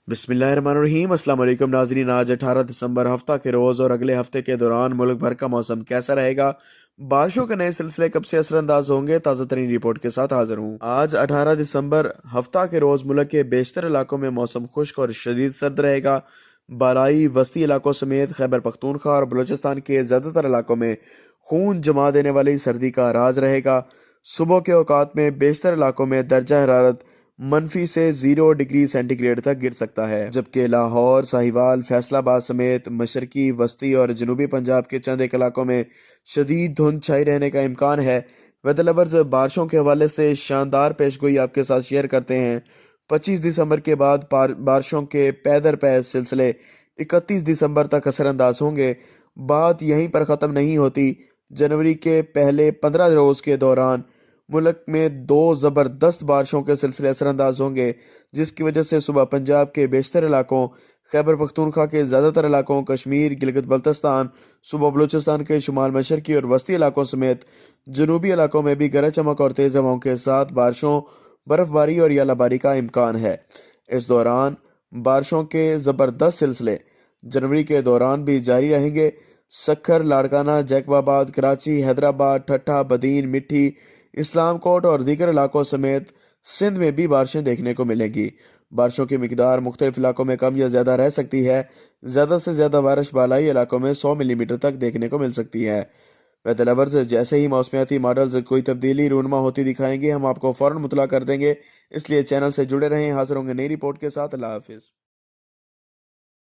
बिस्मिल्लाहिर्रहमानिर्रहीम। अस्सलाम वालेकुम नाज़रीन। आज 18 दिसंबर हफ्ता के रोज़ और अगले हफ्ते के दौरान मुल्क भर का मौसम कैसा रहेगा, बारिशों के नए सिलसिले कब से असरअंदाज होंगे, ताज़ा तरीन रिपोर्ट के साथ हाजिर हूँ। आज 18 दिसंबर हफ्ता के रोज़ मुल्क के बेशतर इलाकों में मौसम खुश्क और शदीद सर्द रहेगा। बालाई वस्ती इलाकों समेत खैबर पख्तूनख्वा और बलूचिस्तान के ज़्यादातर इलाकों में खून जमा देने वाली सर्दी का राज रहेगा। सुबह के औकात में बेशतर इलाकों में दर्जा हरारत -से 0 डिग्री सेंटीग्रेड तक गिर सकता है, जबकि लाहौर, साहिवाल, फैसलाबाद समेत मशरकी, वस्ती और जनूबी पंजाब के चंद एक इलाकों में शदीद धुंध छाई रहने का इम्कान है। वेदर लवर्स बारिशों के हवाले से शानदार पेशगोई आपके साथ शेयर करते हैं। 25 दिसंबर के बाद बारिशों के पै दर पै सिलसिले 31 दिसंबर तक असरअंदाज होंगे। बात यहीं पर ख़त्म नहीं होती। जनवरी के पहले 15 रोज़ के दौरान मुल्क में 2 ज़बरदस्त बारिशों के सिलसिले असरअंदाज होंगे, जिसकी वजह से सुबह पंजाब के बेशतर इलाकों, खैबर पख्तूनख्वा के ज़्यादातर इलाकों, कश्मीर, गिलगित बल्तिस्तान, सुबह बलूचिस्तान के शुमाल मशरकी और वस्ती इलाकों समेत जनूबी इलाकों में भी गरज चमक और तेज़ हवाओं के साथ बारिशों, बर्फबारी और यालाबारी का इम्कान है। इस दौरान बारिशों के ज़बरदस्त सिलसिले जनवरी के दौरान भी जारी रहेंगे। सक्खर, लाड़काना, जैकबाबाद, कराची, हैदराबाद, ठट्ठा, बदीन, मिट्टी, इस्लाम कोट और दीगर इलाकों समेत सिंध में भी बारिशें देखने को मिलेंगी। बारिशों की मिकदार मुख्तलिफ इलाकों में कम या ज़्यादा रह सकती है। ज़्यादा से ज़्यादा बारिश बालाई इलाकों में 100 मिलीमीटर तक देखने को मिल सकती है। वेदर लवर्स जैसे ही मौसमियाती मॉडल्स कोई तब्दीली रूनमा होती दिखाएंगे, हम आपको फ़ौरन मुतला कर देंगे, इसलिए चैनल से जुड़े रहें। हाजिर होंगे नई रिपोर्ट के साथ। अल्लाह हाफिज़।